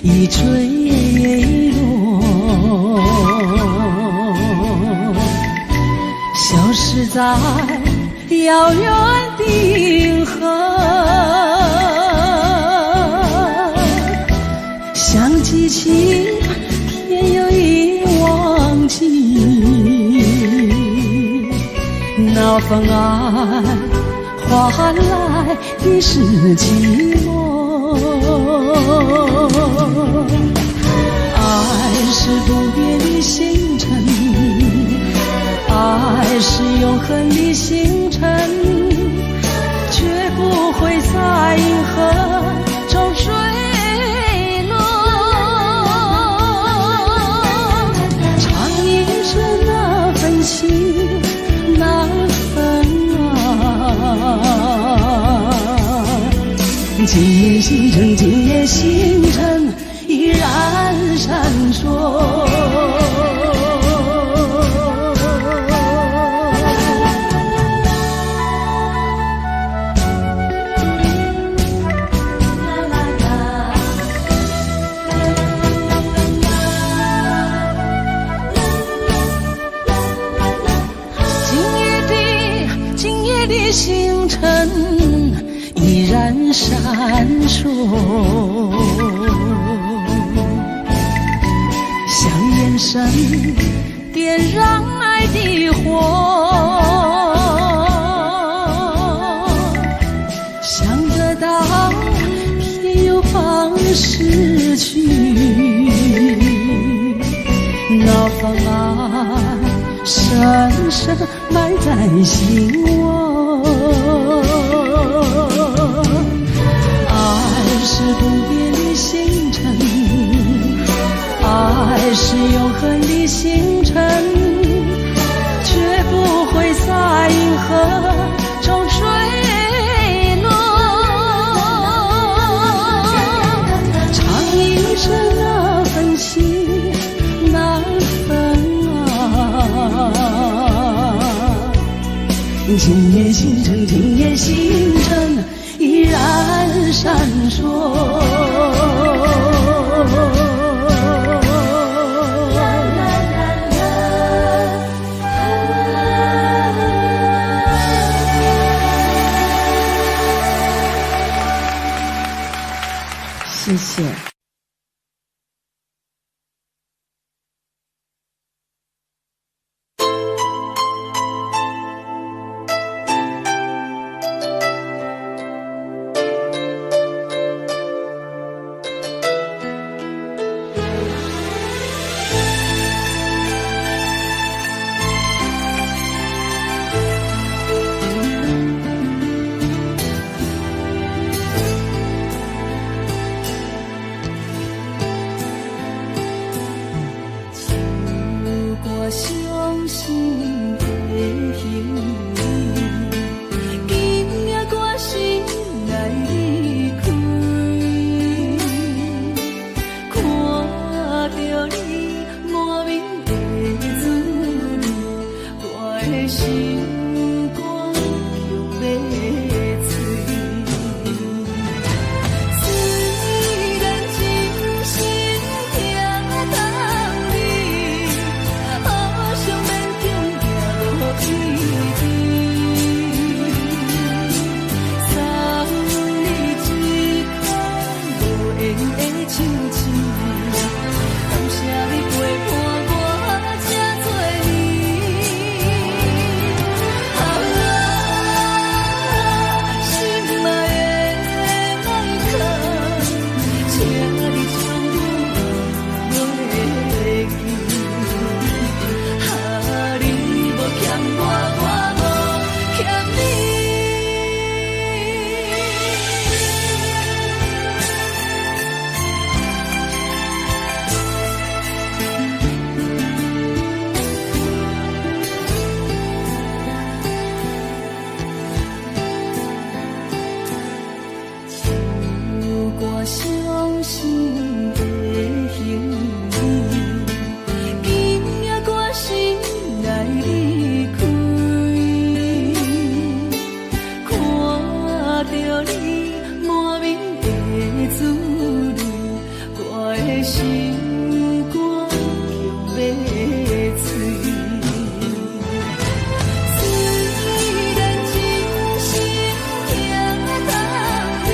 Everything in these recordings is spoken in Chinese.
已坠落，消失在遥远的银河。想记起天又已忘记，那份爱换来的是寂寞。爱是不变的星辰，爱是永恒的星辰，绝不会在银河中坠落。唱一声那份情，那份爱，今夜星辰，今夜星辰依然闪烁。星辰依然闪烁，像眼神点燃爱的火，想得到偏又怕失去，那份爱深深埋在心窝。爱是不变的星辰，爱是永恒的星辰，绝不会在银河中坠落。唱一声那份情，那份爱，今夜星辰，今夜星辰依然闪烁。谢谢。心肝强要碎。虽然真心疼当你，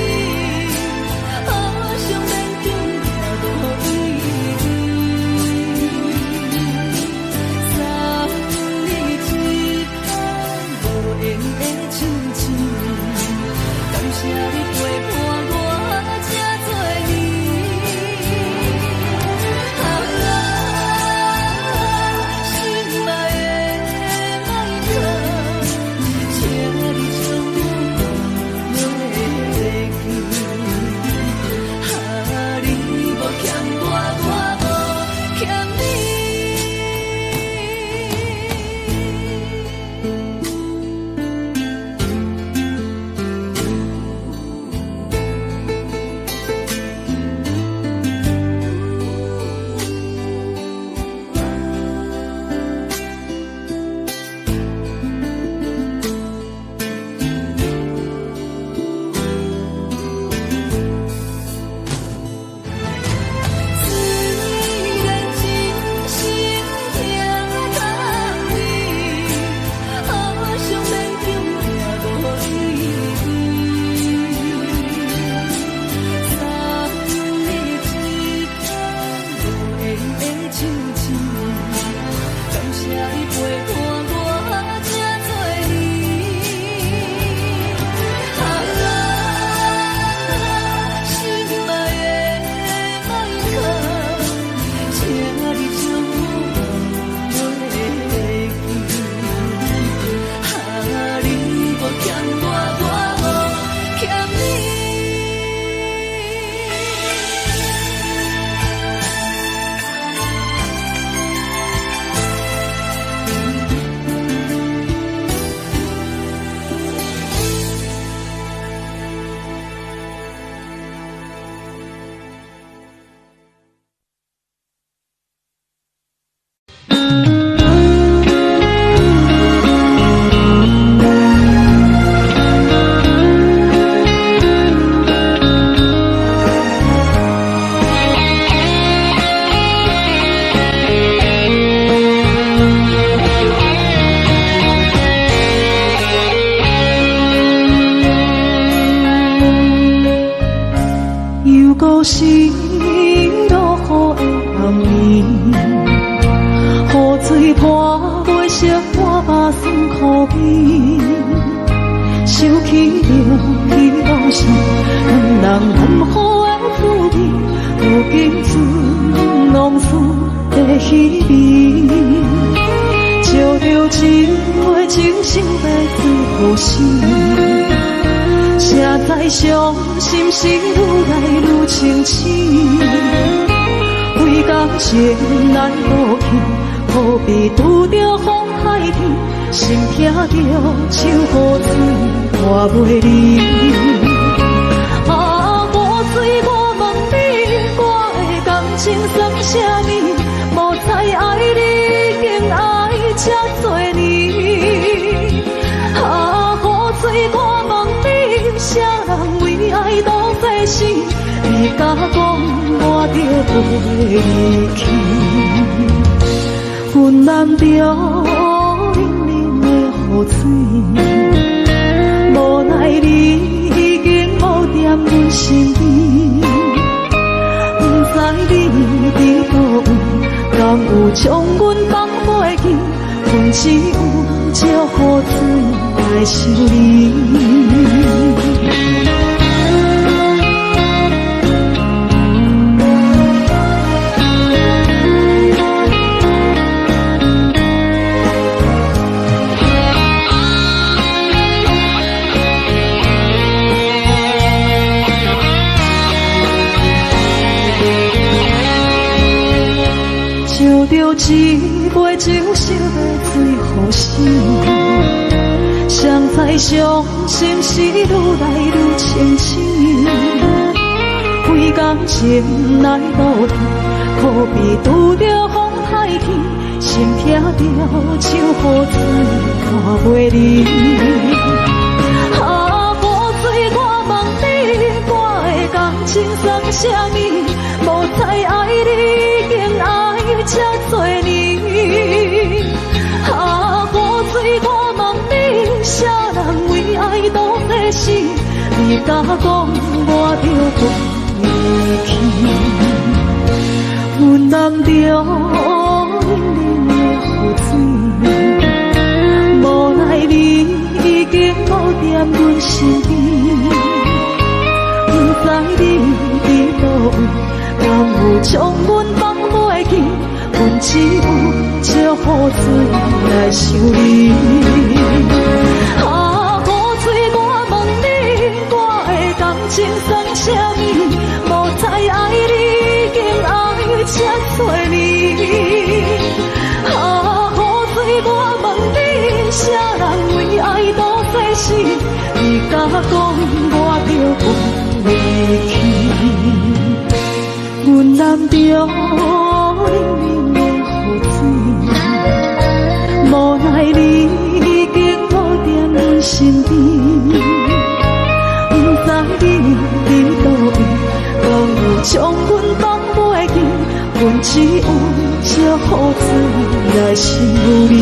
好想免强也无意义。送你一空无缘的亲情，感谢你陪伴我这多年。故事落雨的暗暝，雨水泼袂湿我目酸苦面，想起着彼当时两人难好的滋味，如今只往事在稀微，照着一回情深在最好心。谁知伤心事愈来愈清醒，为感情难渡去，何必拄着风海天，心痛着手雨水看袂离。啊，雨水我问你，我的感情算啥物？无再爱你，竟爱这多年。啊，雨水我问你，啥人为爱都费心？你甲讲我着袂离去，阮难着冷冷的雨水，无奈你已经无踮阮身边，不知你伫倒位，敢有将阮放袂记？阮只有借雨水来想你。烧着一杯酒，烧的最好心，谁知伤心事愈来愈清醒，为感情来倒去，何必拄着风太天，心痛着手雨水看袂离。啊，雨水我问你，我的感情送啥物，无知爱你已经爱这多年。啊，雨水我问你，啥人为爱赌世事？你甲讲我着飞去，阮难着冷冷的雨水，无奈你已经无踮阮身边。不知你伫倒位，敢有将阮放袂记？阮只有借雨水来想你。啊，雨水我问你，我的感情算啥物？无知爱你已经爱这多年。啊，雨水我问你，啥人为爱赌世事？你甲讲我着飞去，阮难着冷冷的雨水，无奈你已经无踮阮身边。不知你伫倒位，敢有将阮放袂记？阮只有借雨水来想你。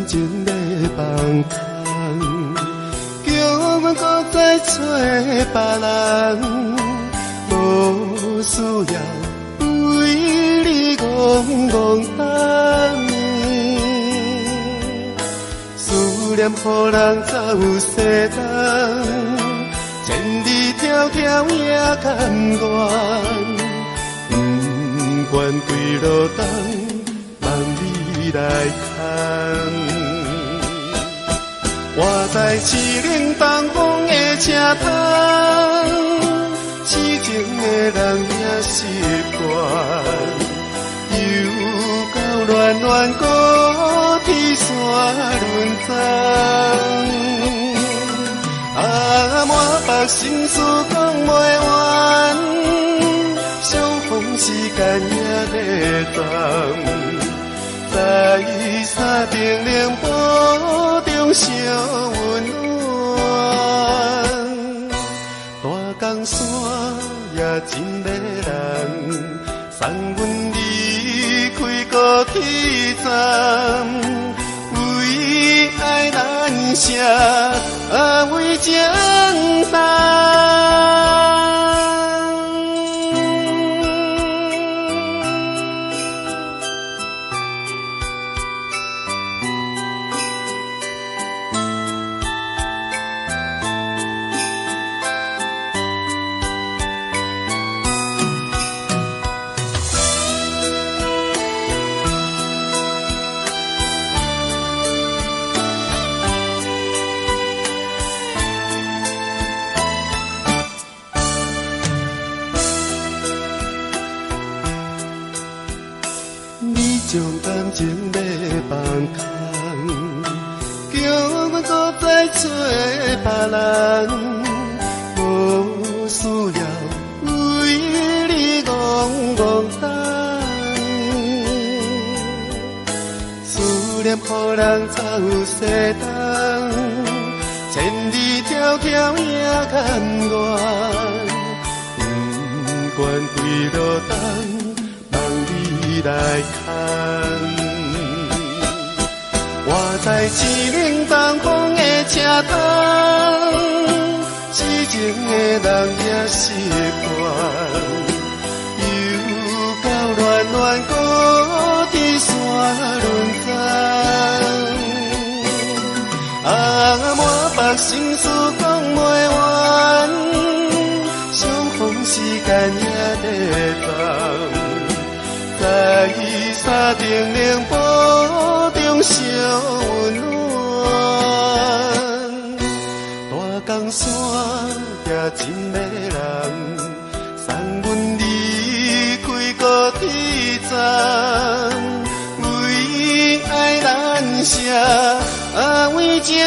情要放空，叫阮搁再找别人，无需要为你戆戆等。思念予人走西东，千里迢迢也甘愿，不愿归路东，望你来牵。我在凄冷东风的车窗，痴情的人也习惯，又到暖暖高天山轮转。啊，满腹心事讲袂完，相逢时间也在转。在山顶冷波中相温暖，大江山也真迷人，送阮离开高铁站，为爱难舍，为情重。将感情要放空，叫阮搁再找别人，无需要为你戆戆等。思念予人走西东，千里迢迢也甘愿，不愿归路东。来看，我在凄冷东风的车窗，痴情的人也习惯，又到暖暖高天山轮转。啊，满腹心事讲袂完，相逢时间也在转。在山顶冷波中相温暖，大江山也真迷人，送阮离开高铁站，为爱难舍，为情重。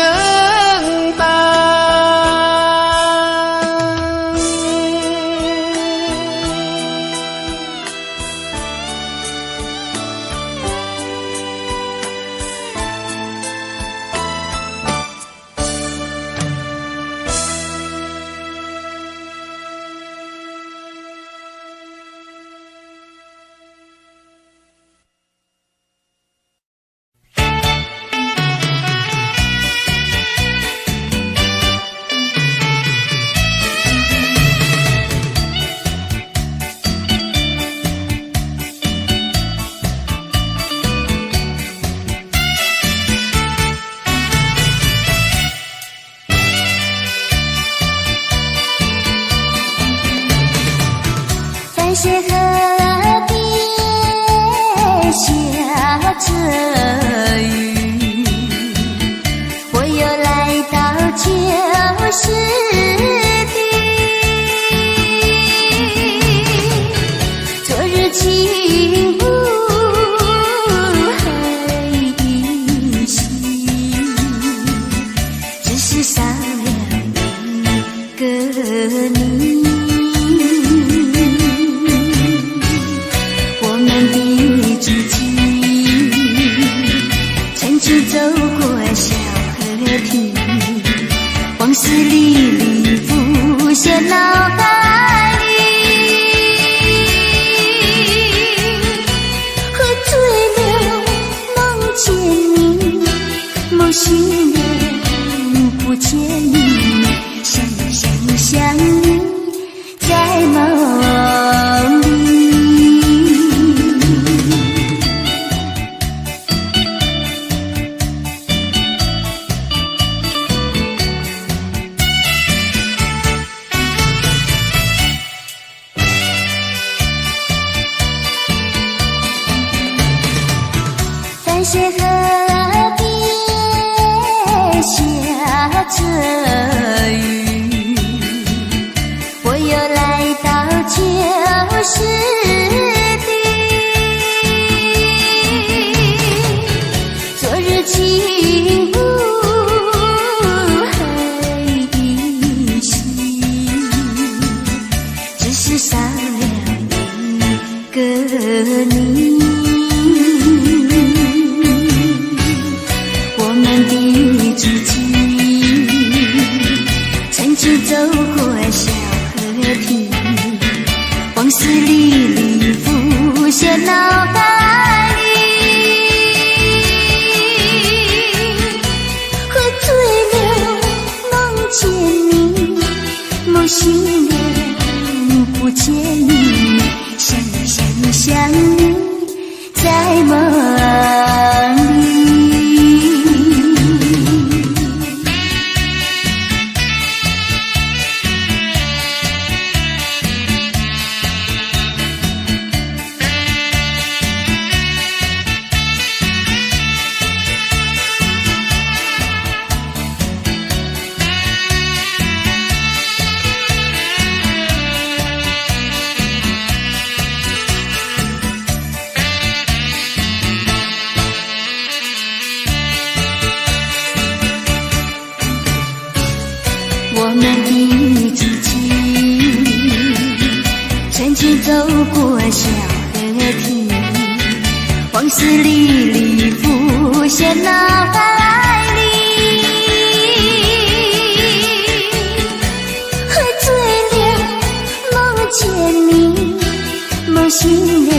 些河边下着雨，我又来到旧时地。昨日轻雾黑依稀，只是少了一个你。我们的足迹曾经走过小河堤，往事历历浮现脑海里。喝醉了梦见你，梦醒了不见你，想你在梦里。我们的足迹曾经走过小河堤，往事历历浮现脑海里。喝醉了梦见你，梦醒了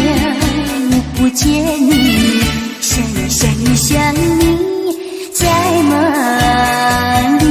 不见你，想你在梦里。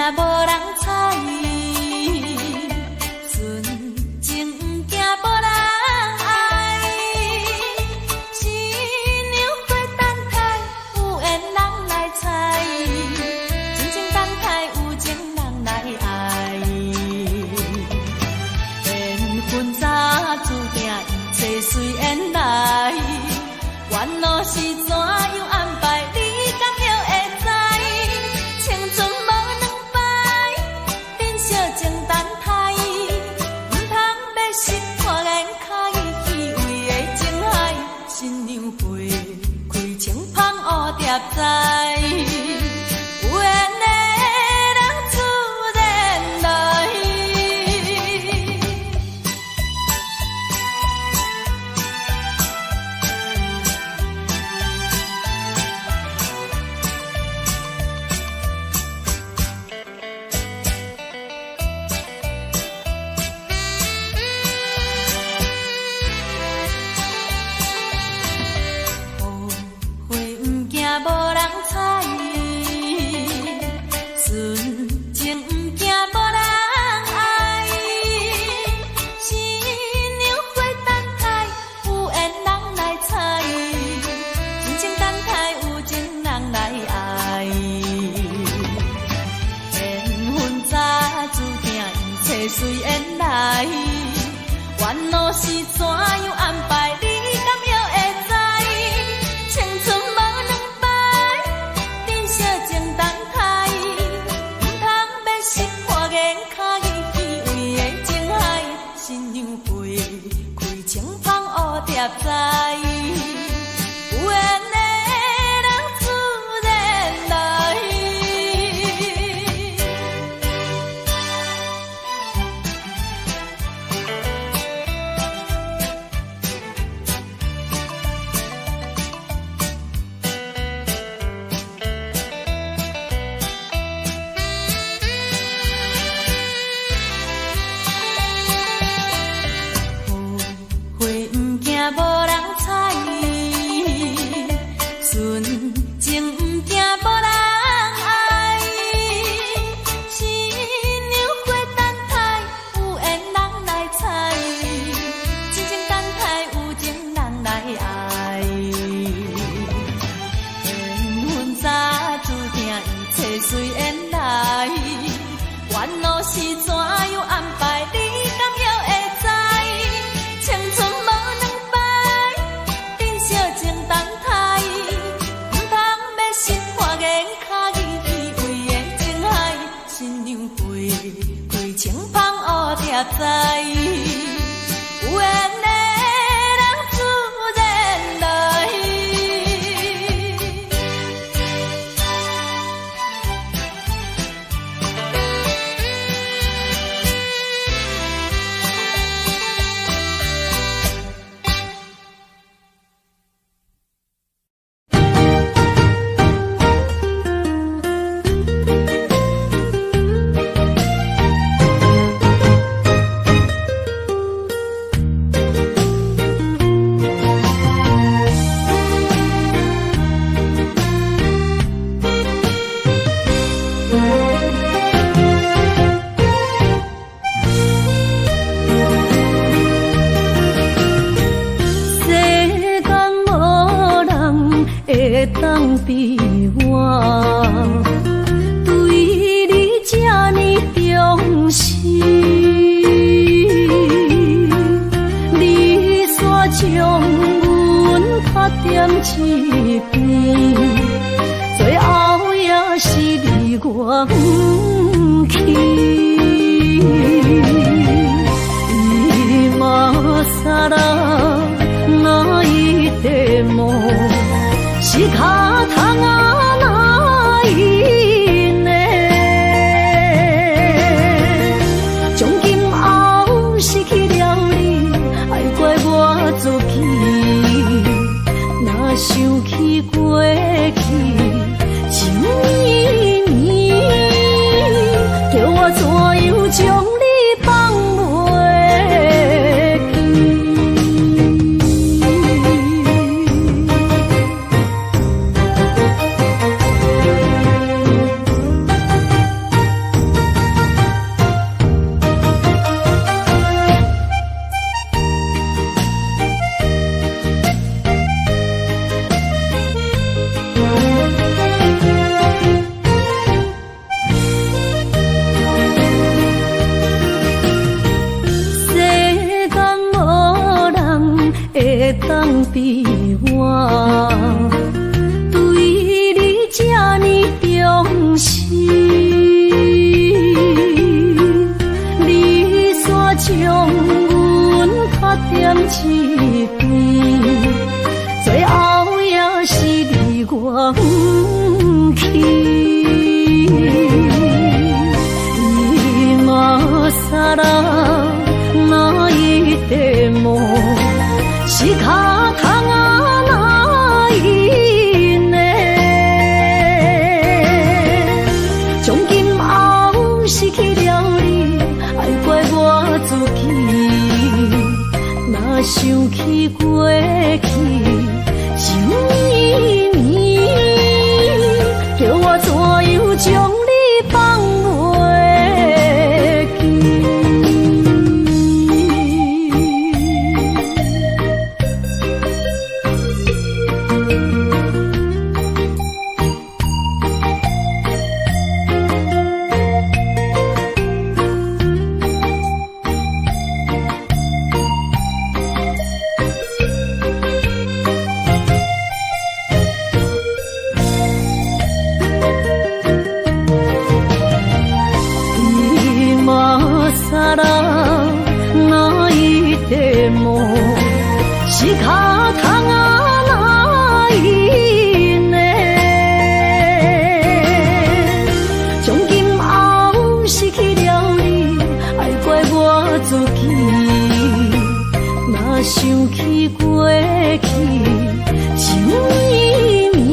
无人睬，纯情不惊无人爱。新娘花等待，有缘人来采，真情等待，有情人来爱。缘分早注定，一切随缘来。缘路是怎样安排，你敢晓会知？青春新娘花开情芳乌蝶在，有缘的人自然来。无人睬，纯情不惊无人爱。新娘花等待，有缘人来采，真情等待，有情人来爱。缘分早注定，一切随缘来。缘路是怎样安排，你敢晓会知？青春新娘花开情芳乌蝶在，有缘的人自然来。随缘来。烦恼是怎样安排，你敢还会知？青春无两摆，珍惜情等待，唔通要心花言巧语，为缘情海，新娘飞，开情芳乌贴在，有缘的人自然来。当比我对你这呢重视，你煞将阮拍点一边，最后也是离我不去。伊嘛萨拉那一点梦。是脚痛啊，哪伊呢？从今后失去了你，爱怪我自己。若想起过去，情绵绵，叫我怎样将你放袂记？当比我对你这呢重视，你煞将阮拍点一边，最后也是离我不去。伊嘛萨拉那一点梦。是脚痛啊，哪伊呢？从今后失去了你，爱怪我自己。若想起过去，情绵绵，叫我怎样将你放袂记？萨拉那一点梦，是脚痛啊，哪伊呢？从今后失去了你，爱怪我自己。若想起过去，情绵绵，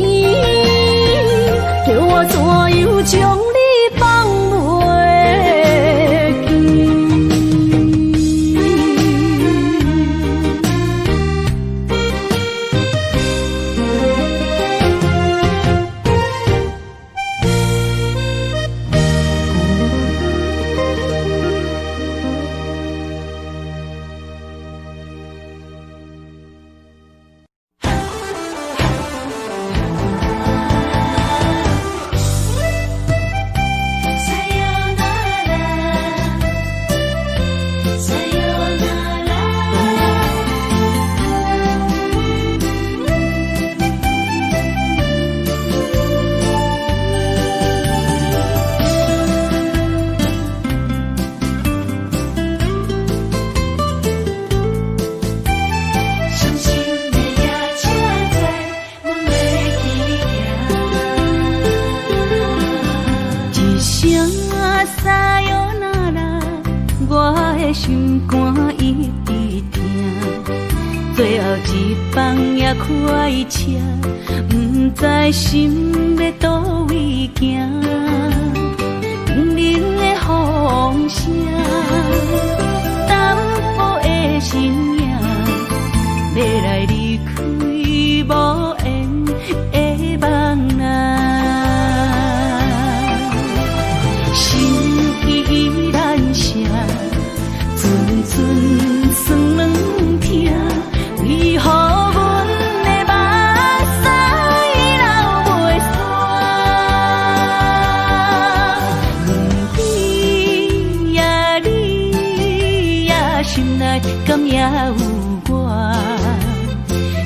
叫我怎样将你放袂记？一帮也开车，不知心要倒位行。冷冷的风声，淡薄的身影，要来离开无缘的梦啊。心依然舍，阵阵酸软痛，为何阮的目屎流袂煞？问你呀，你呀，心内敢也有我？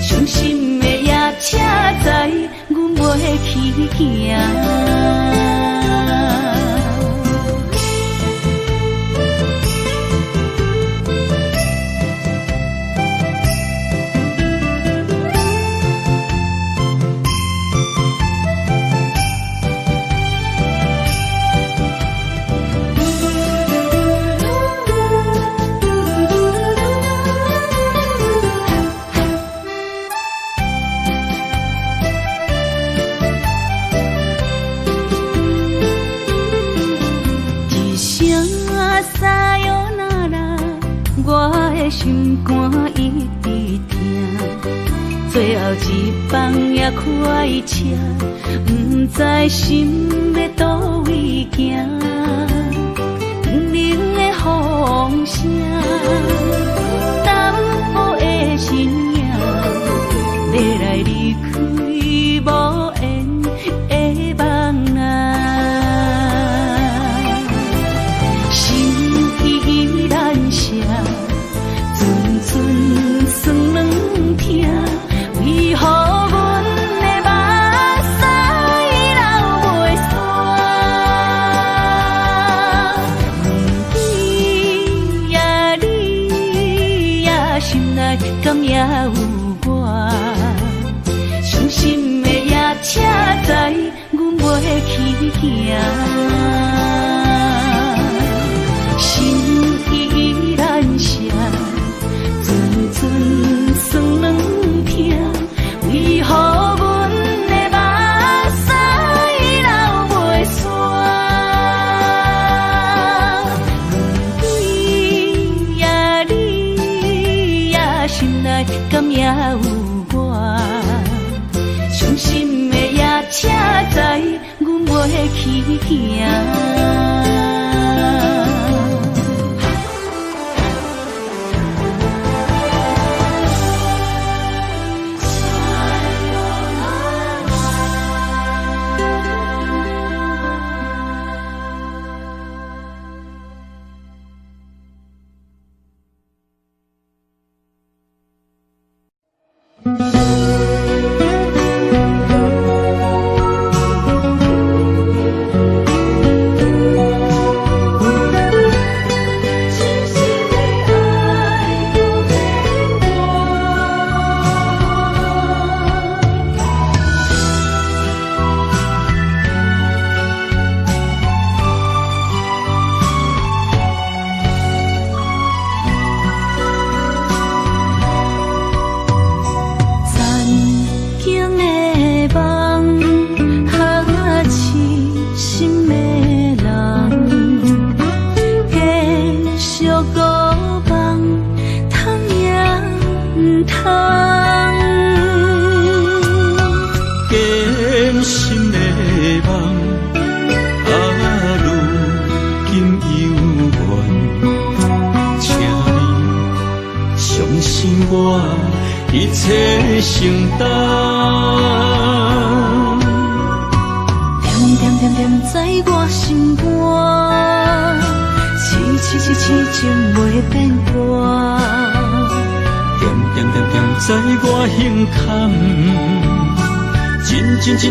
伤心的夜车载，阮袂去行。心肝一直疼，最后一帮也开车，不知心要倒位行。冷冷的风声，淡薄的身影，要来离开无缘的梦啊。心依然舍。阵酸软痛，为何阮的目屎流袂煞？问你呀，你呀，心内敢也有我？伤心的夜车载，阮袂去行。心依然舍。阵酸软痛，为何阮的目屎流袂煞？问你呀，你呀，心内敢也有我？伤心的夜车载，阮袂去行。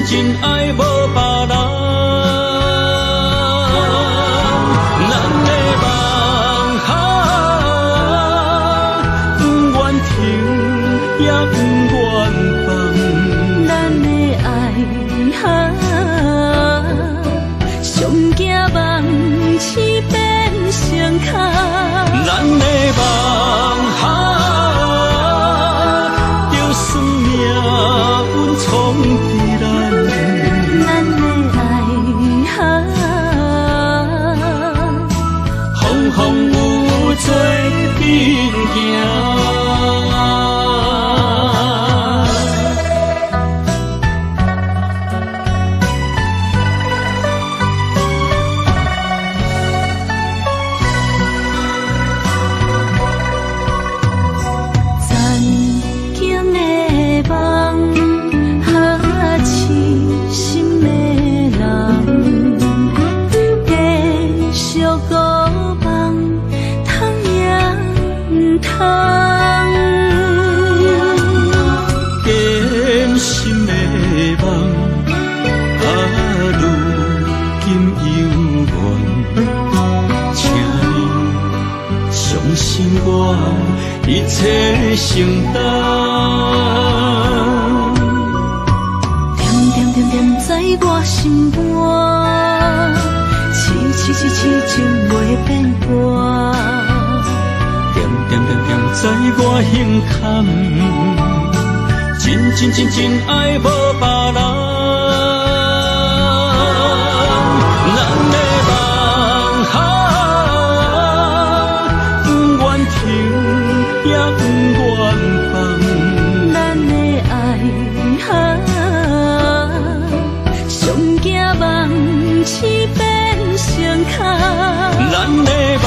真爱无别人，咱的梦不愿停，也不愿放。咱的爱上惊梦痴变成空。咱的梦切承担。点点点点在我心肝，痴情袂变卦。点点点点在我胸坎，真爱无别人。咱的梦不愿停，也不愿放。咱的爱上惊梦痴变成空。咱的梦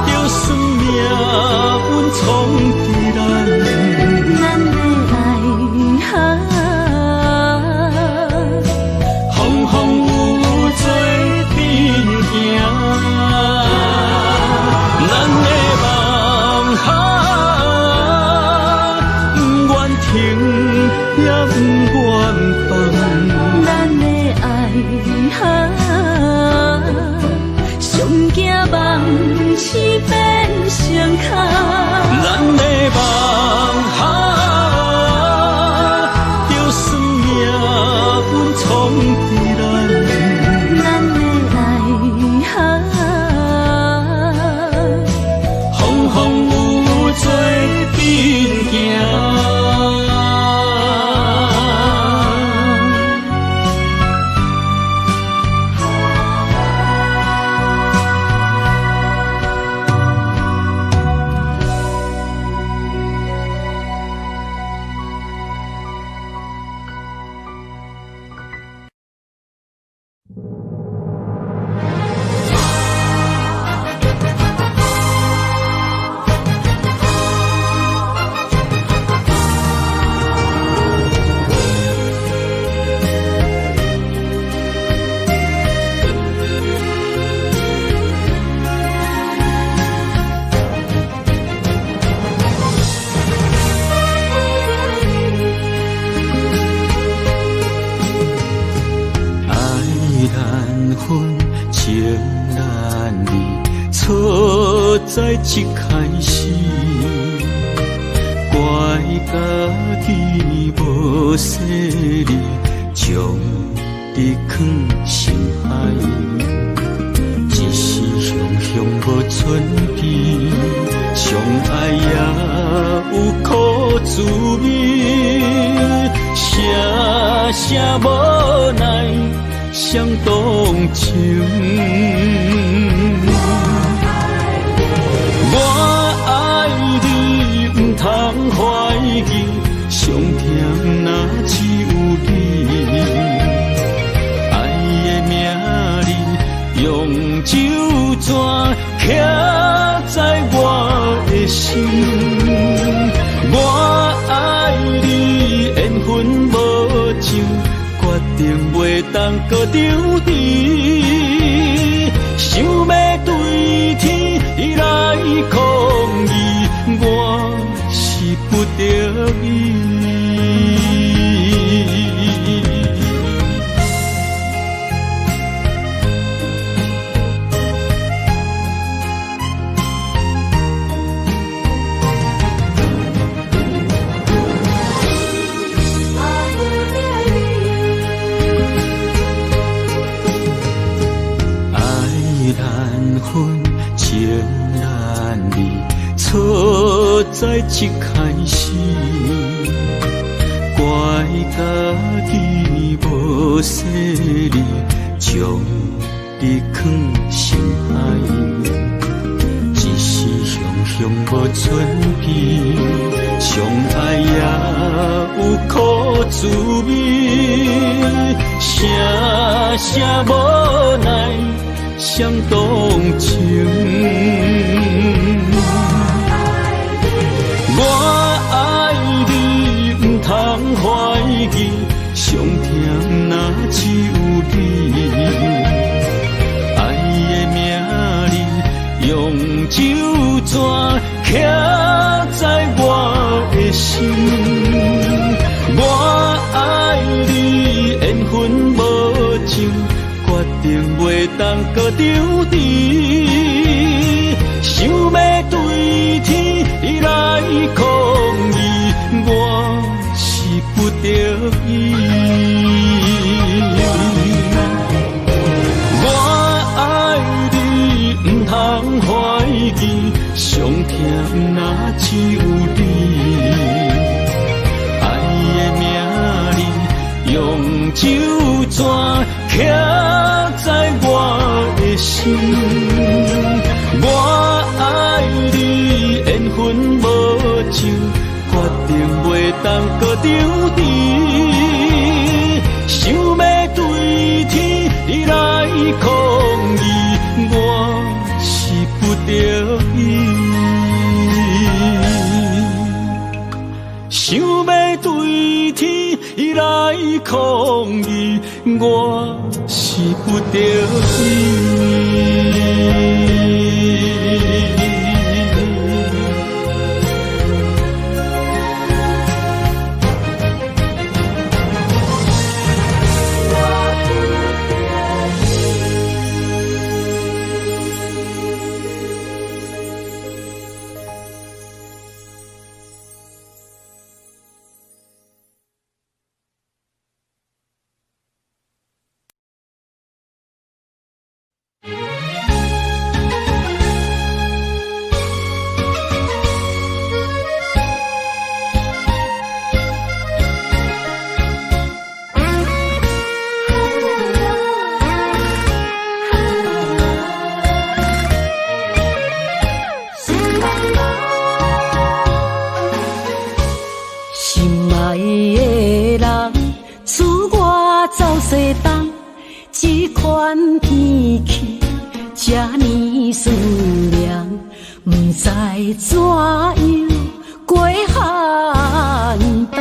就算命运冲伫咱。咱的爱风风雨雨做阵行。咱的梦不愿停，也不愿放。咱的爱上惊梦痴变成空。咱的梦就算命运冲伫咱。咱的爱风风雨雨做阵行。在一开始，怪家己无细腻，将你放心海。一时雄无准备，相爱也有苦滋味，声无奈伤动情。我爱你，不通怀疑，上甜若只有你。爱的名字用酒泉刻在我的心。我爱你，缘分无尽，决定袂当搁丢低。想要对天来抗议，我是不得已。情难离，错在一开始，怪家己无细腻，将你放心海。一时雄无准备，相爱也有苦滋味，声无奈。伤动情，我爱你，不通怀疑，上甜若只有你。爱的名字用酒泉刻在我的心。我爱你，缘分无尽。决定袂当搁丢低，想天，你来抗议，我是不得已。我爱你，不通怀疑，上疼若只有你。爱的名字，用手绢刻在我的心。我爱你，缘分无尽，决定袂当搁丢你。想要对天，你来抗议，我是不得已。想要对天，你来抗议，我是不得已。这款天气这呢酸凉，不知怎样过寒冬。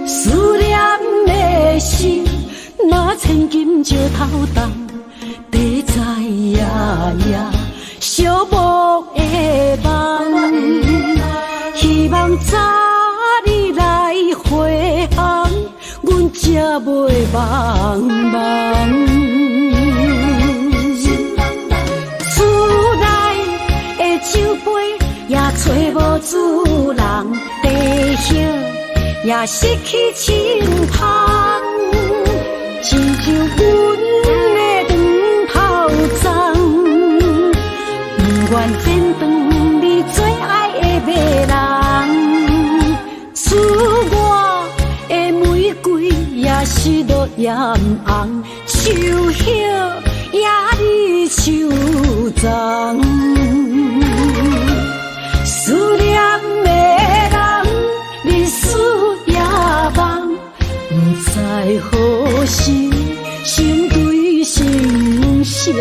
思念的心，若千金石头重，地在夜夜寂寞的梦。希望早日来回航，阮才袂茫茫。厝内的酒杯也找无主人，地形也失去清芳，亲像阮的长头鬃，不愿剪断你最爱的迷人。厝外的玫瑰也是落艳红，秋叶也离秋丛。思念的人，日思夜梦，不知何时心对心声。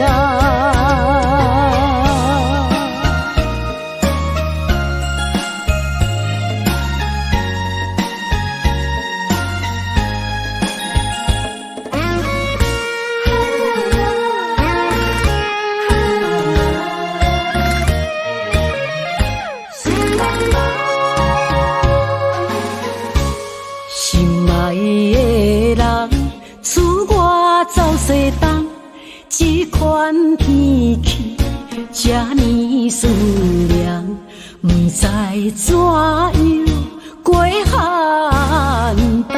西东，这款天气这呢酸凉，不知怎样过寒冬。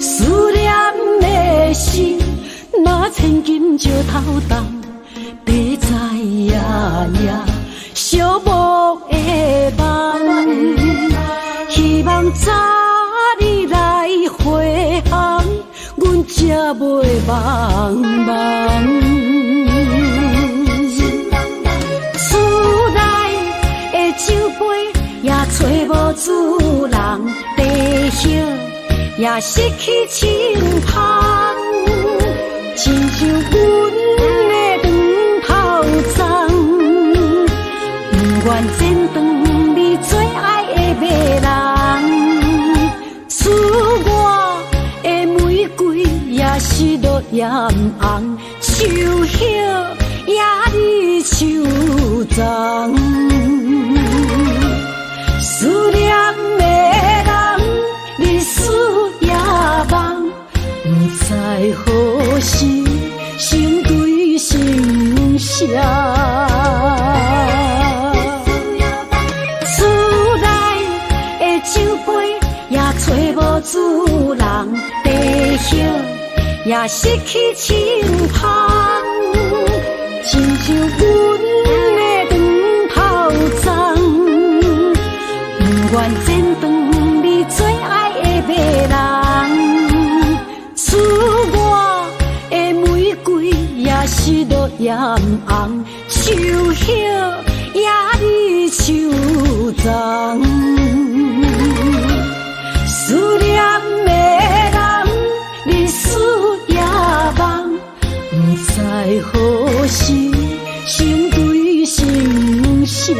思念的心，若千金石头重，地在夜夜寂寞的梦。希望早日来回航，阮才袂茫茫。厝内的酒杯也找无主人，地形也失去清芳，亲像阮的长头鬃，不愿剪断你最爱的迷人。厝外的玫瑰也是落艳红，秋叶也离秋丛。思念的人，日思夜梦，不知何时心对心声。厝内的酒杯也找无主人，地叶也失去清芳，亲像阮的长头鬃，不愿剪断你最爱的迷人。厝外的玫瑰也是落艳红，树叶也离树丛。思念的人，日思夜梦，不知何时心对心声。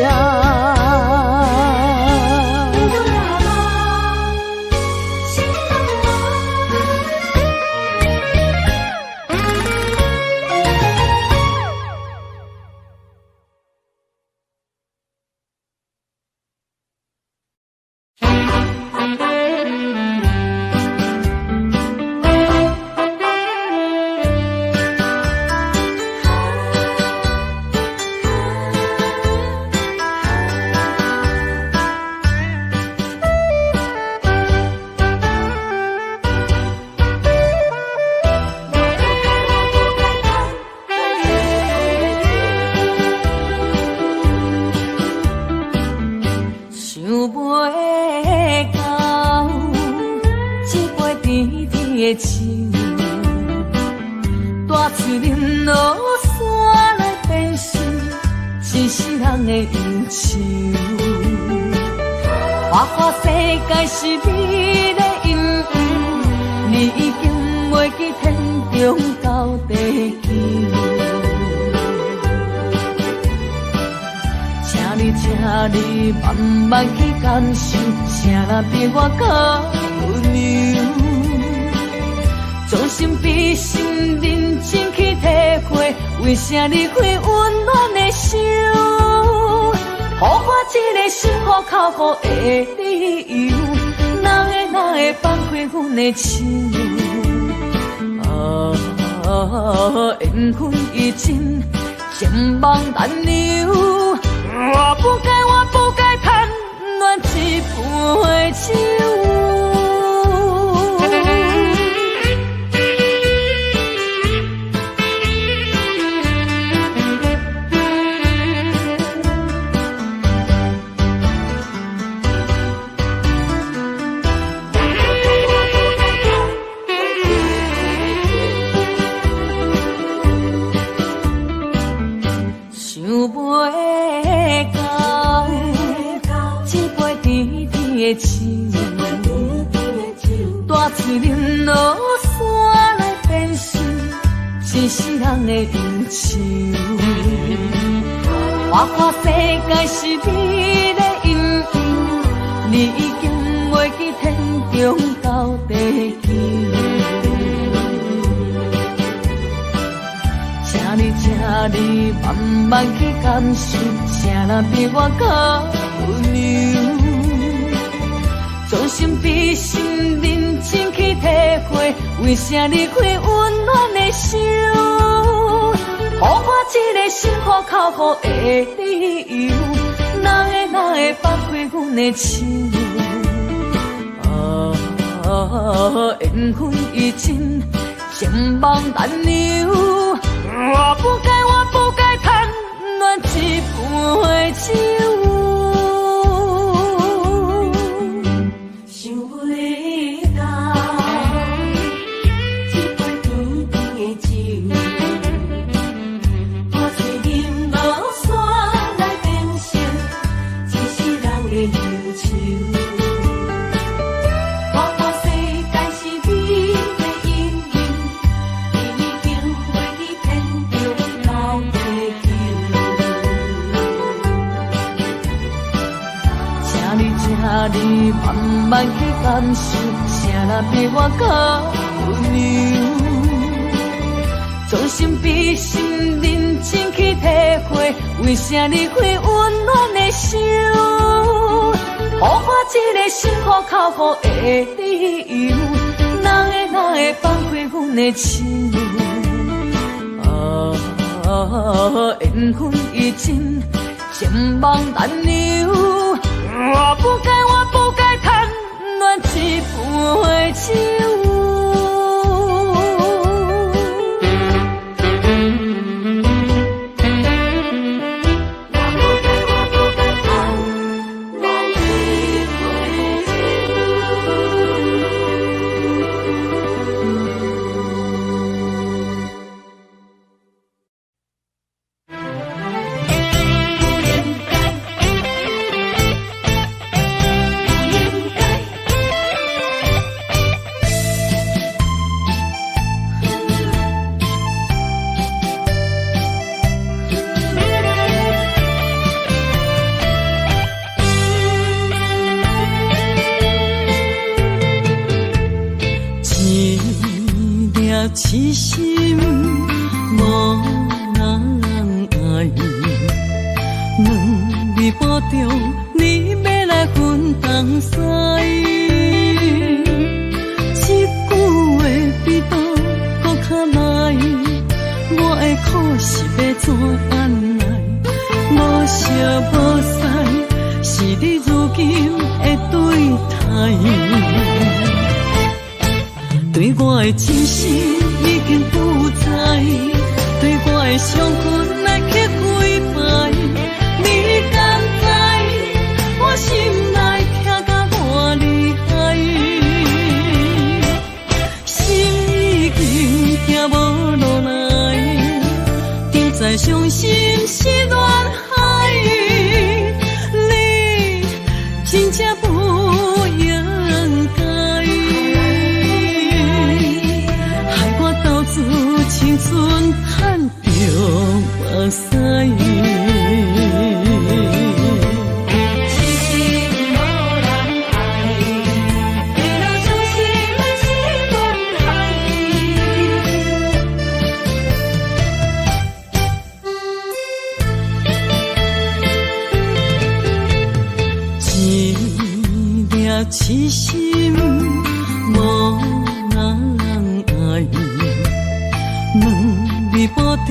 为啥离开温暖的手？予我一个心苦口苦的理由，哪会放开阮的手？缘分已尽，情梦难留。我不该贪恋一杯酒。大嘴啉落山来变成一世人的忧愁。我看世界是你的阴影，你已经袂记天中到地球。请你慢慢去感受，谁人比我更温柔？将心比心，认真去体会，为啥离开温暖的手？予我一个心苦口苦的理由，哪会放开阮的手？缘分已尽，情梦难留。我不该贪恋一杯酒。你慢慢去感受，谁人比我更温柔？将心比心，认真去体会，为啥离开温暖的手？予我一个心苦口苦的理由，哪会放开阮的手？缘分已尽，情梦难留。我不该贪恋一杯酒。痴心无人爱，两字半中，你要来分东西。一句话比刀搁较来，我的苦是要怎安来？无惜无使，是你如今的对待。对我的真心已经不知，对我的伤痕来去几摆，你敢知我心内痛甲偌厉害？心已经行无路来，定在伤心是恋海，你真正不应该。青春叹着目屎，痴情无人爱，为了伤心来是恋海。一粒痴心无人爱。两字半中，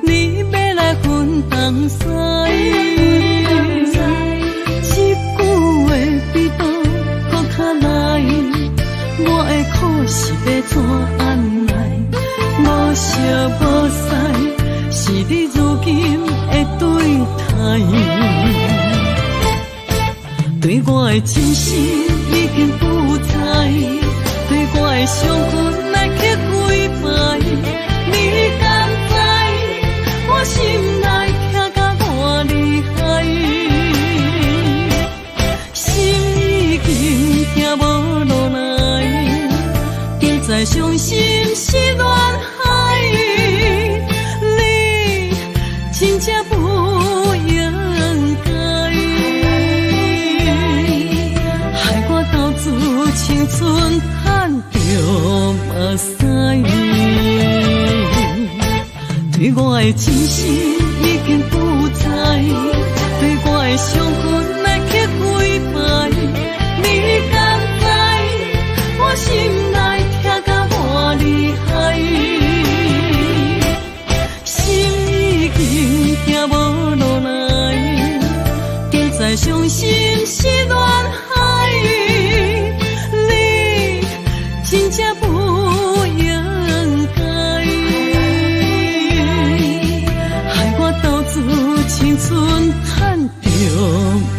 你要来分东西。一句话比刀搁较来，我的苦是要怎安来？无惜无使，是你如今的对待。对我的真心已经不知，对我的伤痕来去几摆。你敢知我心内痛甲偌厉害？心已经行无路来，定在伤心是恋海，你真正不应该，害我斗志青春叹着目屎。对我的真心已经不知，对我的伤痕来去几摆，你敢知我心内痛甲偌厉害？心已经行无路来，定在伤心是恋海，你真正不应该。青春叹着目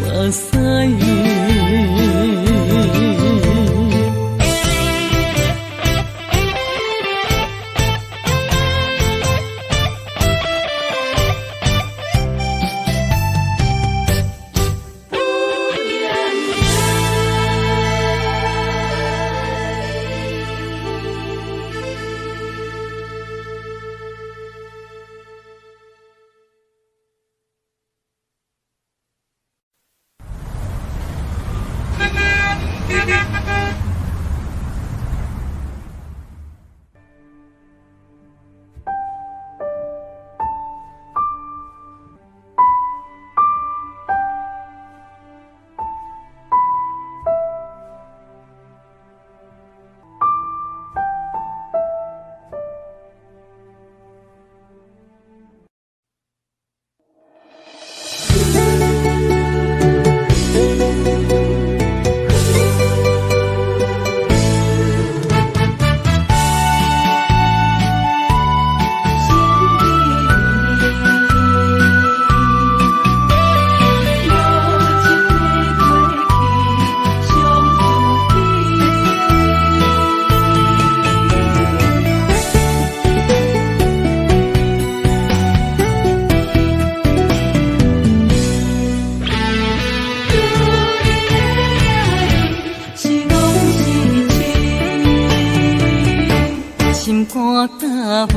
舞，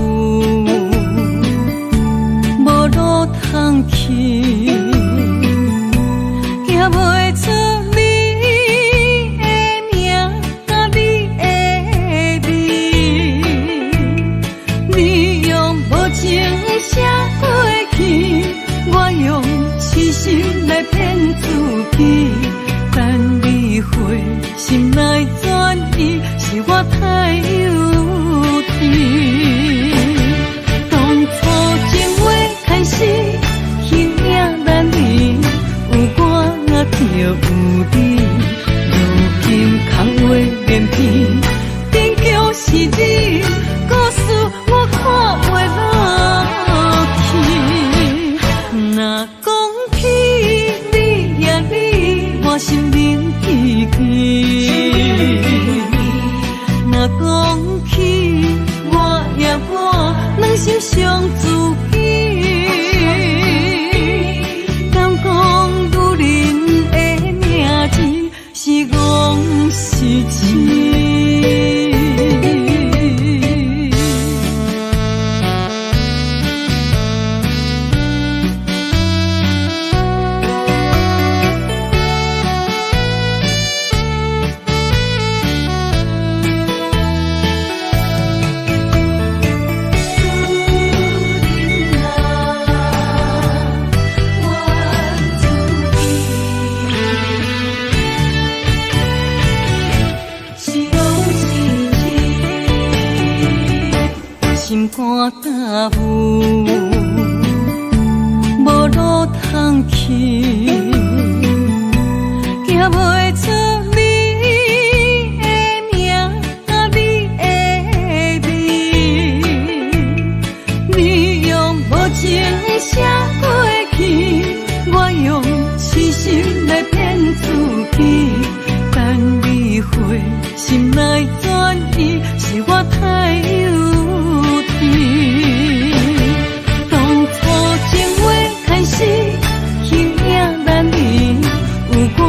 无路通去，行袂出你的名甲你的字，你用无情写过去，我用痴心来骗自己，等你回心来转移，是我太幼稚。当初情话开始，形影难离，有我就有你，如今空话连篇，终究是你，故事我看袂落去。若讲起你呀你，我心灵记起；若讲起我呀我，两心相知己。敢讲女人的名字是戆是痴？心肝甲舞，无路通去，行袂出你的名甲你的字，你用无情写过去，我用痴心来骗自己，等你回心来转移，是我太幼稚。当初情话开始，形影难离，有我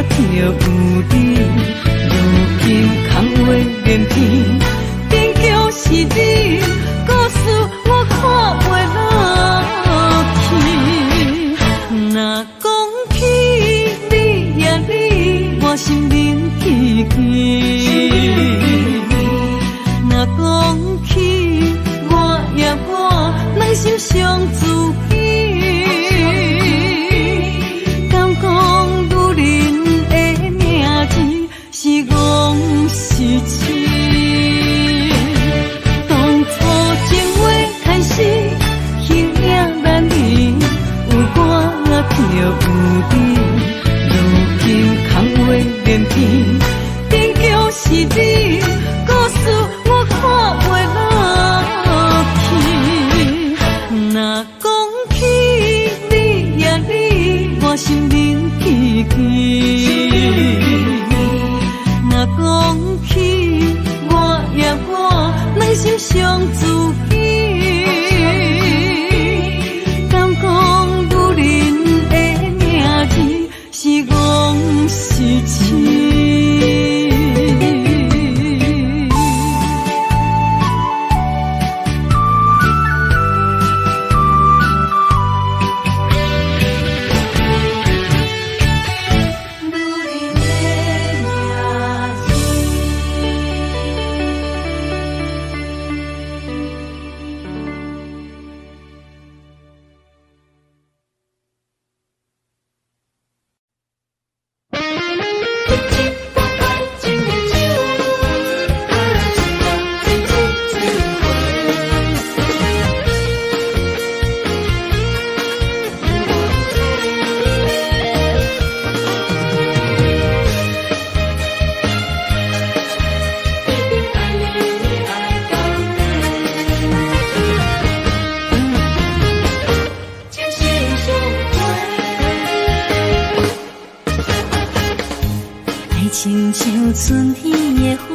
就有你，如今空话连篇，终究是你，故事我看袂落去。若讲起你呀你，我心灵记起；若讲起我呀我，两心相知己。敢讲女人的名字是戆是痴？当初情话开始，形影难离，有我就有你，如今空话连篇，终究是你，故事我看袂落去。若讲起你呀你，我心灵记起；若讲起我呀我，两心相知己。敢讲女人的名字是戆是痴？亲像春天的花，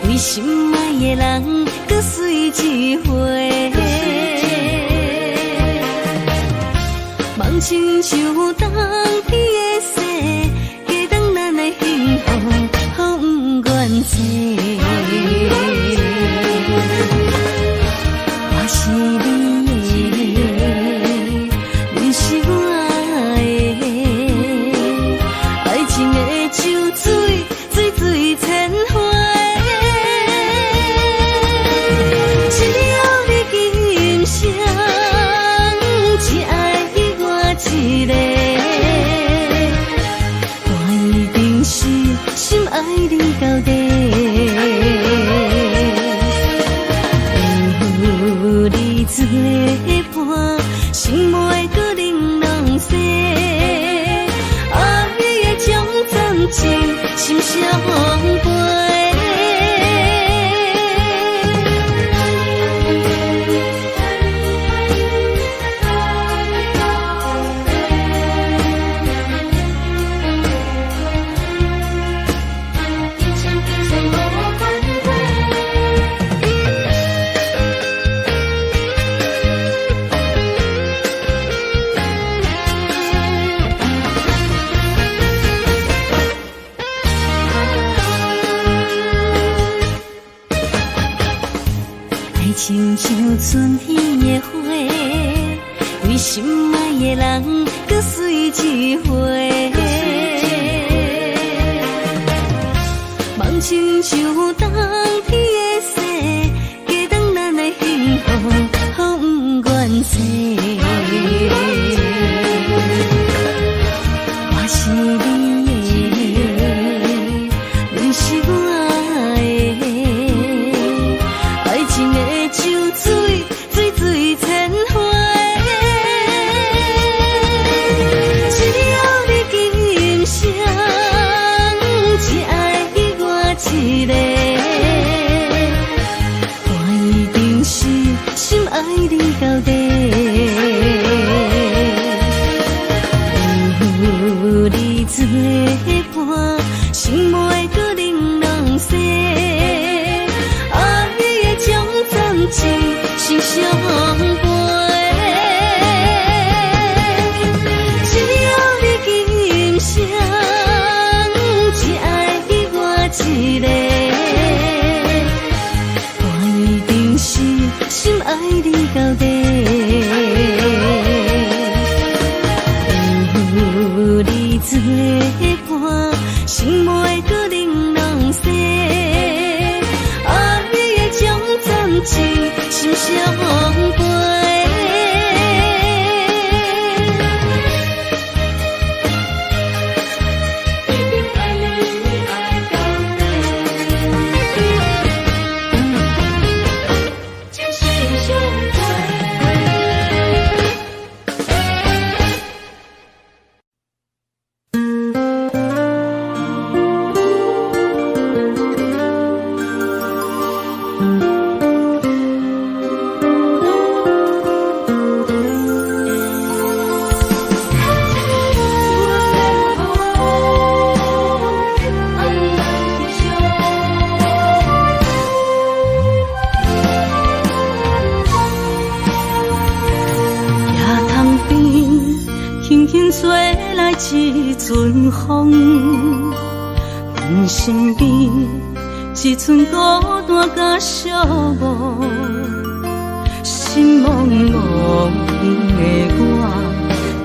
为心爱的人搁水一回。梦亲像冬天的雪，加长咱的幸福，风愿吹。伴，心袂搁冷冷细。爱的种暂时心相陪。亲像春天的花，为心爱的人搁水一回。梦亲像冬天的雪，加长咱的幸福，好不愿切。我是你的，你是我的。水千回，只要你今生只爱我一个，我一定是心爱你到底。有你作伴，心袂搁冷冷细，爱的种暂时心相陪。只要你今生只爱我一个，我一定是心爱你到底。有你作伴，心袂搁冷冷细，爱的种暂时心相陪。一阵风，阮身边一寸孤单甲寂寞，心茫茫的我，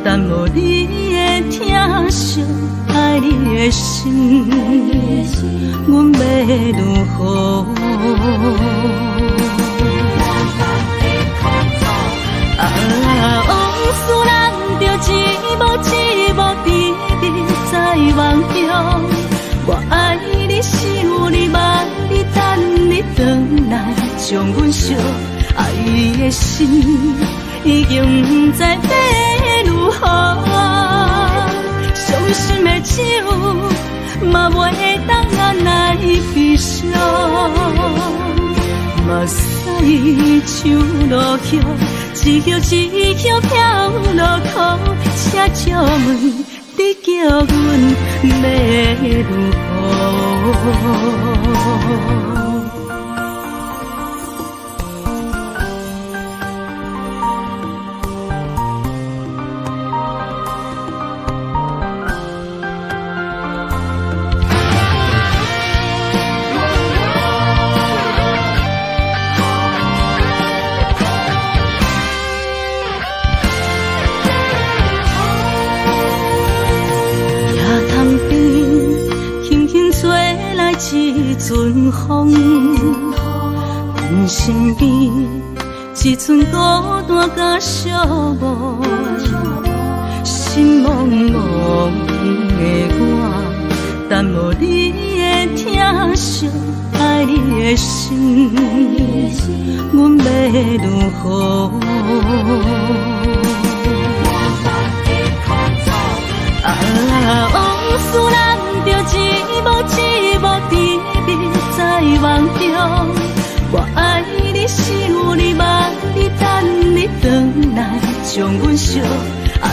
等无你的疼惜，爱你的心，阮要如何？往事人着一幕甜蜜在梦中，我爱你想你望你等你回来，将阮惜爱的心已经不知要如何，伤心的手嘛袂当按来悲伤，目屎像落雨，一曲一曲飘落雨，请借问你叫阮要如何？一阵风，阮身边一寸孤单甲寂寞，心茫茫的我，等无你的疼惜，爱你的心，阮要如何？惜，爱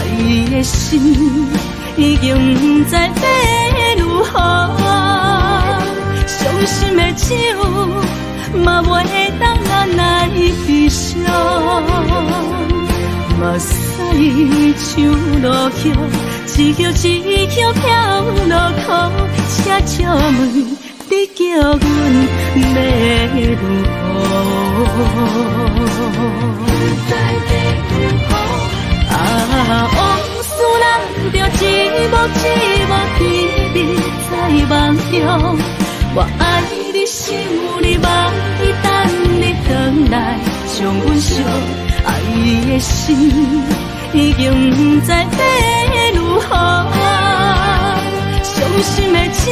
的心已经不知要如何。伤心的酒，嘛袂当咱来悲伤。目屎像落叶，一叶一叶飘落雨，车笑问你叫阮要如何？往事咱着一幕一幕甜蜜在梦中。我爱你，想你，望你，等你回来，将阮惜爱的心已经不知要如何。伤心的酒，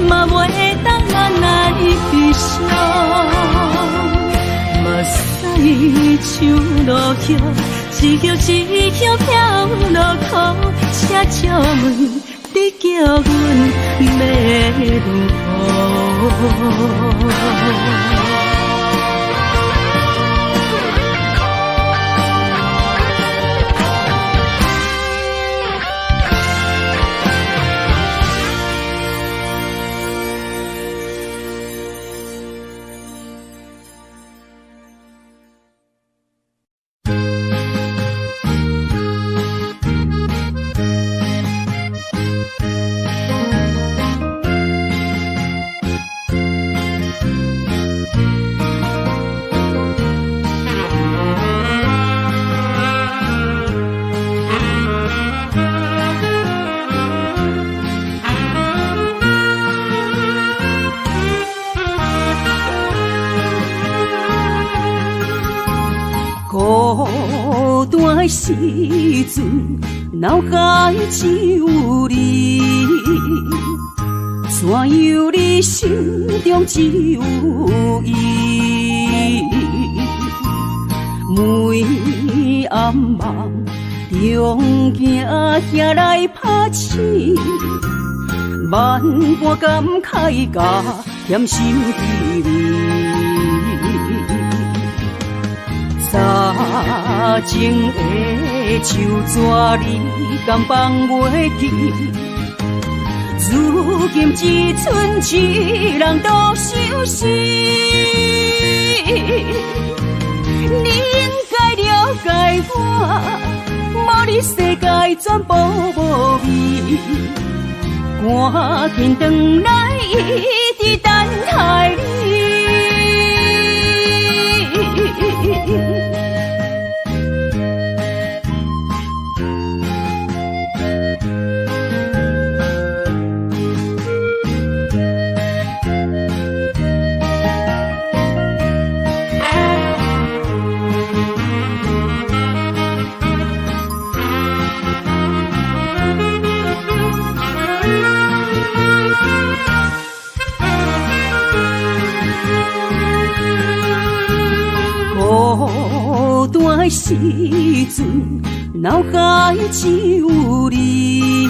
嘛袂当咱来悲伤。目屎像落叶，一叶一叶飘落雨，车笑问你叫阮要如何？孤单的时阵，脑海只有你，怎样你心中只有伊？每暗梦中行来拍醒，万般感慨甲甜心滋味。早前的手纸你敢放袂记？如今只剩一人独相思。你应该了解我，无你世界全部无味。赶紧回来，一直等待你。孤单的时阵，脑海只有你，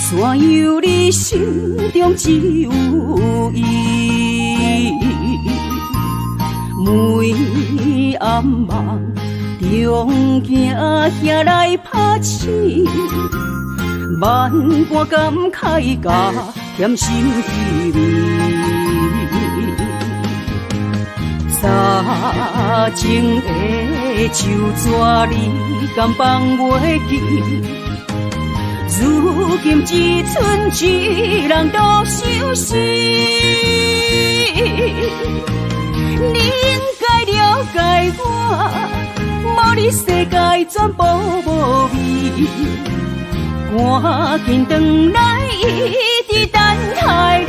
怎样你心中只有伊？每暗梦中行来拍醒，万般感慨甲甜心滋味。早前的手纸你敢放袂记？如今只剩一人独相思。你应该了解我，无你世界全部无味。赶紧回来，一直等待你。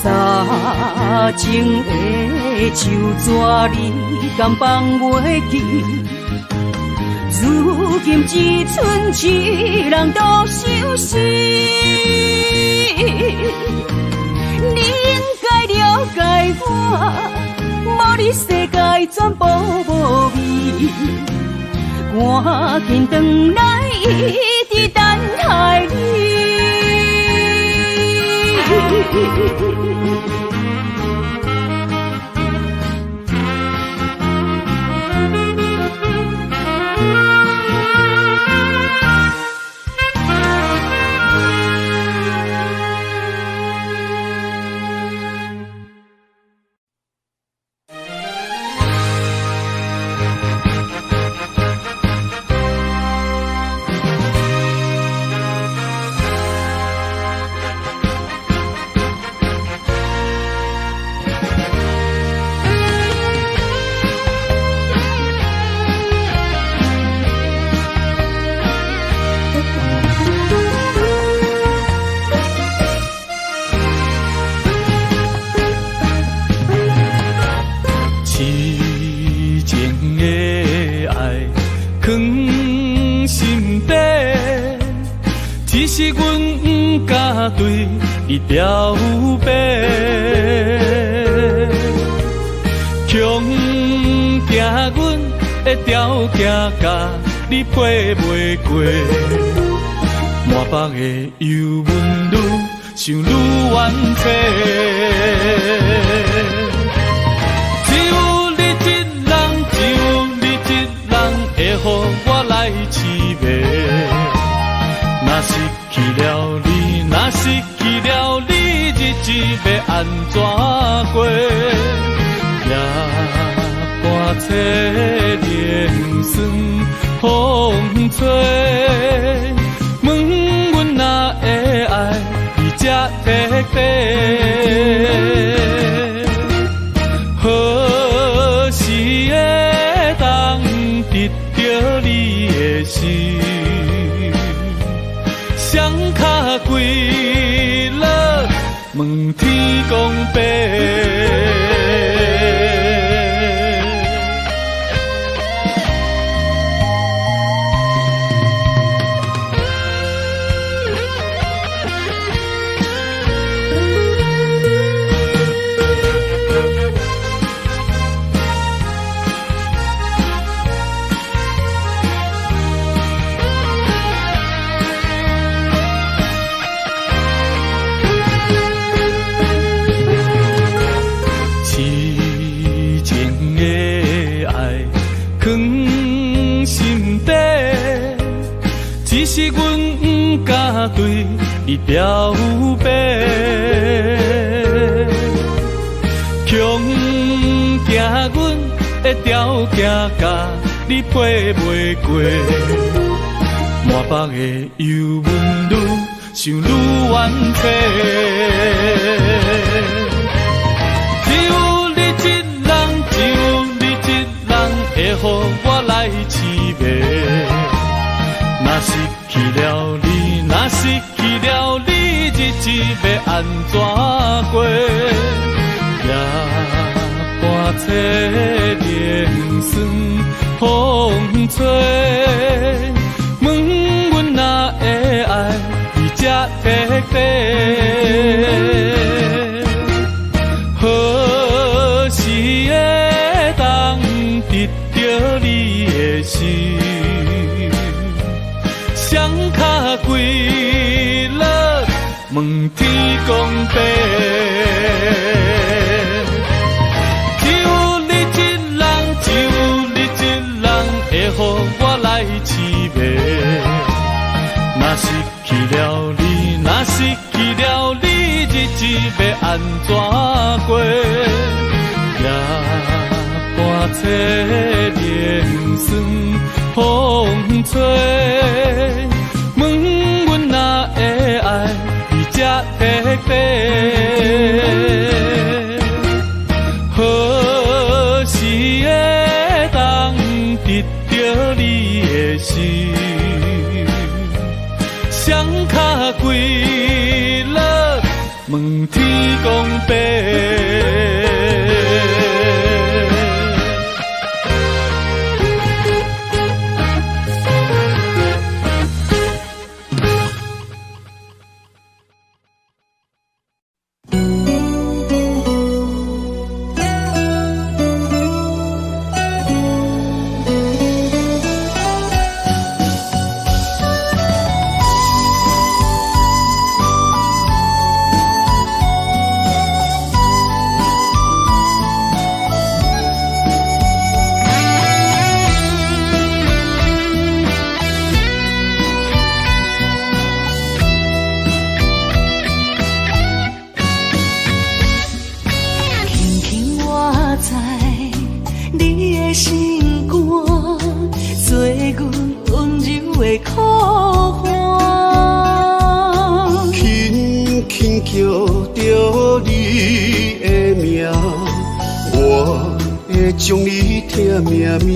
早前的手纸你敢放袂记？如今只剩一人独相思。你应该了解我，无你世界全部无味。赶紧回来，一直等待你。是阮不敢对你表白，强行阮的条件甲你配袂过，满腹的忧闷愈想愈怨气。只有你一人，只有你一人会予我来凄迷。若失去了你，若失去了你，日子要安怎过？夜半切连酸风吹，问阮哪会爱你这彻底？何时会当得到你的心？双脚跪落，问天公伯。是阮不敢对你表白，强行阮的条件甲你配袂过，满腹的忧闷愈想愈怨气。只有你一人，只有你一人会予我来凄迷。若失去了你，若失去了你，日子要安怎过？夜半切连酸风吹，问阮哪会爱你这彻底？何时会当得到你的心？双脚跪落，问天公伯。只有你一人，只有你一人会予我来凄迷。若失去了你，若失去了你，日子要安怎过？夜半切连酸风吹。问阮哪会爱你这彻底？何时会当得到你的心？双脚跪落，问天公伯。的心肝，做阮温柔的苦花。轻轻叫着你的名，我会将你疼命命。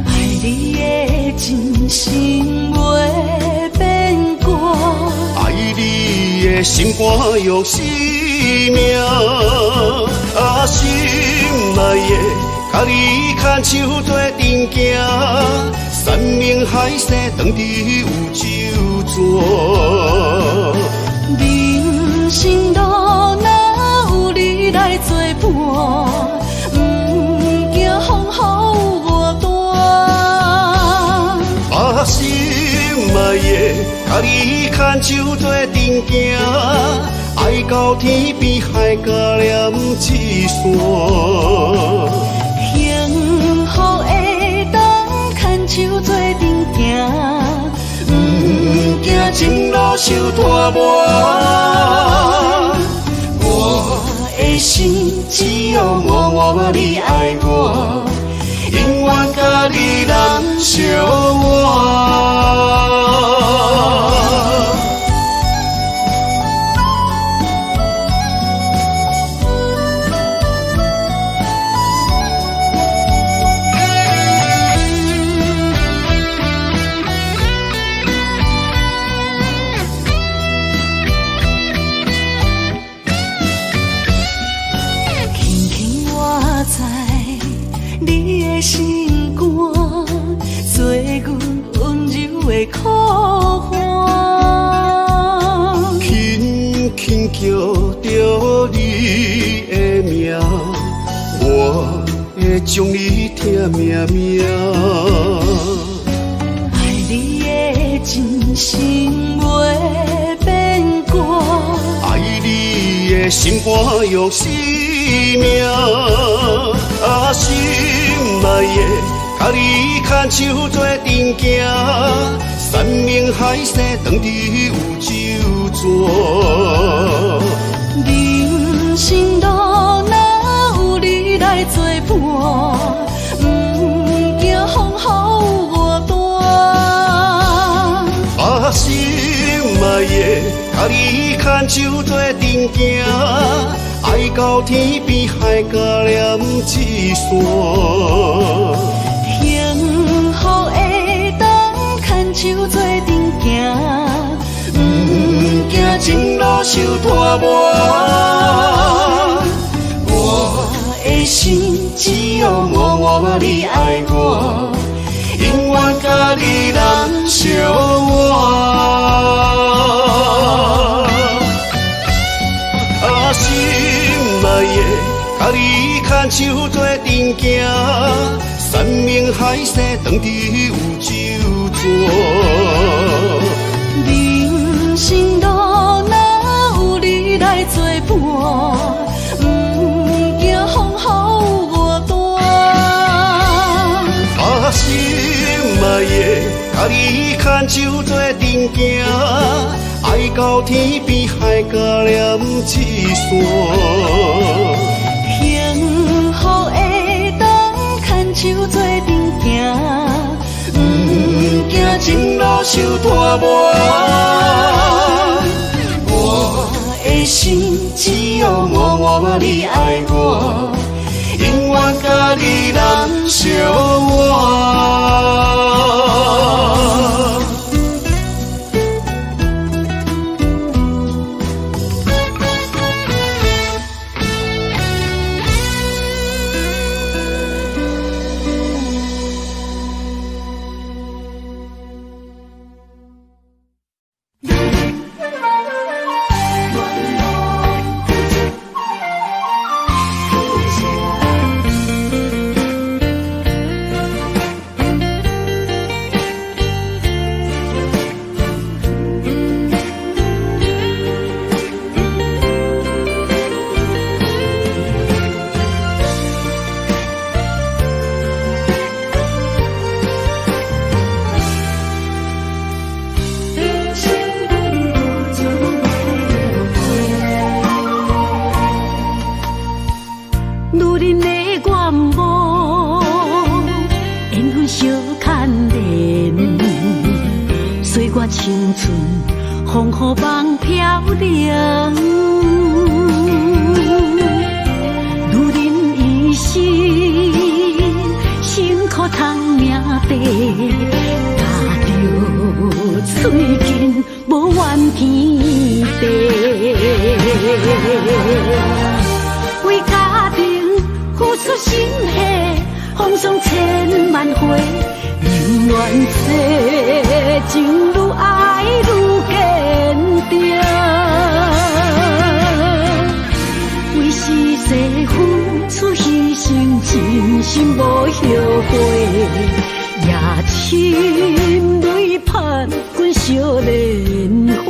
爱你的真心袂变卦，爱你的心肝用生命，心内的甲你牵手做阵行，山盟海誓当伫有酒泉。人生路哪有你来作伴，不惊风雨我大。心内的甲你牵手做阵行，爱到天边海角连一线。幸福会当牵手做阵行，不惊前路受拖磨。我的心只有默默你爱我，永远甲你人相活。心肝做阮温柔的苦花，轻轻叫着你的名，我会将你疼命命。爱你的真心袂变卦，爱你的心肝用生命，心内的甲你牵手做阵行，山盟海誓当伫有酒泉。人生路哪有你来作伴，不惊风雨我大。心内的甲你牵手做阵行，爱到天边海角连一线。幸福会当牵手做阵行，不惊前路受拖磨。我的心只有默默你爱我，永远甲你人相活。心内的甲你牵手做阵行，山盟海誓当伫有酒泉。人生路哪有你来作伴，不惊风雨我大。心内的甲你牵手做阵行，爱到天边海角连一线。幸福会当牵手做阵行，不惊前路受拖磨。我的心只有默默你爱我，永远甲你人相活。恁的愿望，缘分相牵连，岁月青春，风雨梦飘零。如恁一生，辛苦通命地，踏着嘴筋，无怨天地。为家庭付出心血，风霜千万回，宁愿这情愈爱愈坚定。为是世付出牺牲，真心无后悔，夜深泪盼阮惜莲花。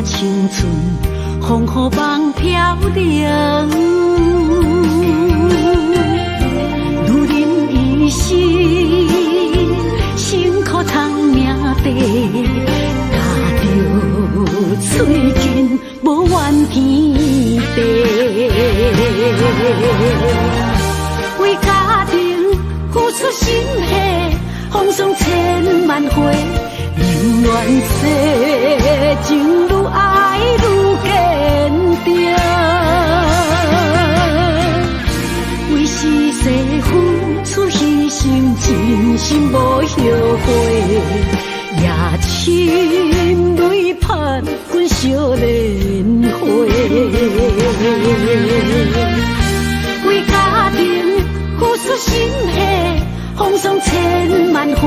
青春风雨梦飘零，如恁一生辛苦通命地，踏着嘴筋，无怨天地。为家庭付出心血，风霜千万回，宁愿这情愈爱愈坚定。为是世付出牺牲，真心无后悔，夜深泪盼阮惜莲花。为家庭付出心血，风霜千万回，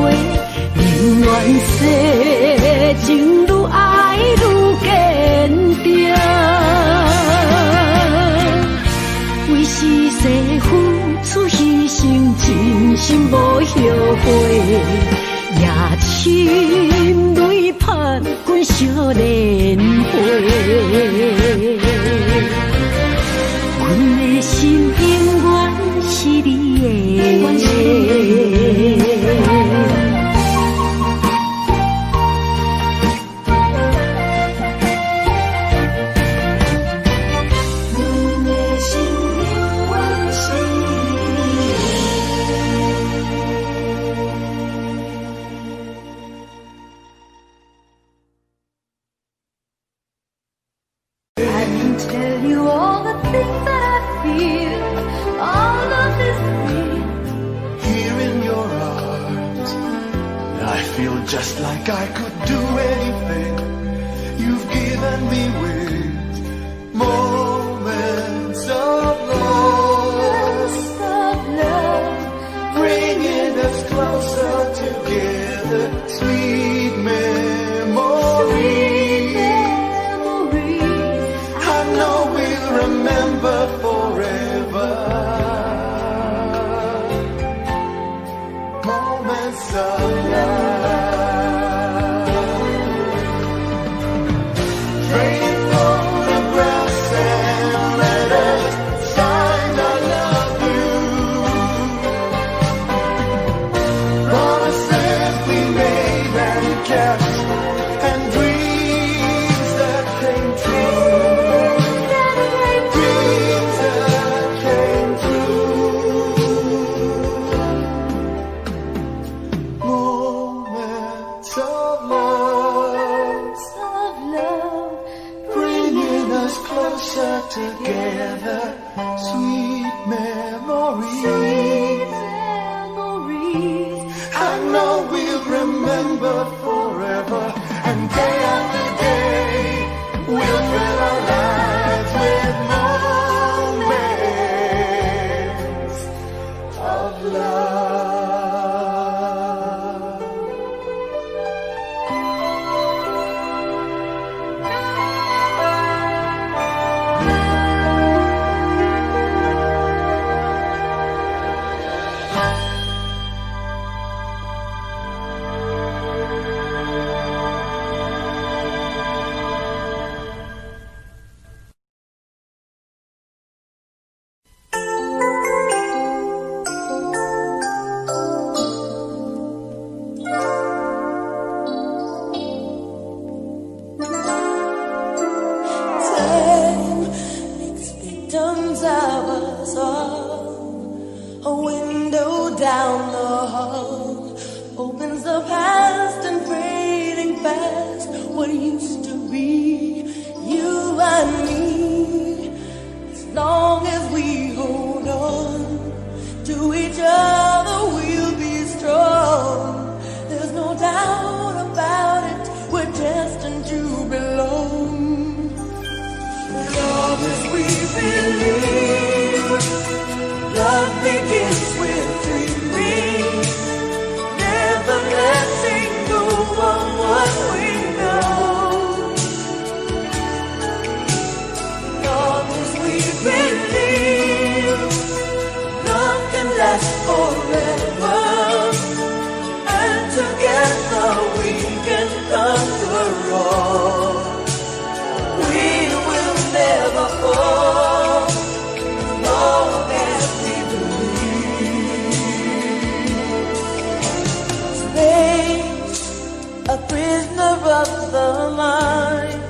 宁愿这情愈爱愈坚定。为是世付出牺牲，真心无后悔，夜深泪盼阮惜莲花。阮的心永远是你的。Just like I could do anything you've given me with moments of love, bringing us closer together, sweet memories. I know we'll remember forever. Moments of love. Together, sweet memories. I know we'll remember forever, and day after day we'll fill our lives with moments. of love. prisoner of the mind,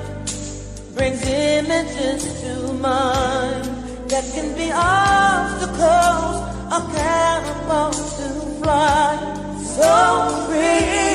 brings images to mind that can be obstacles or cannonballs to fly. So free.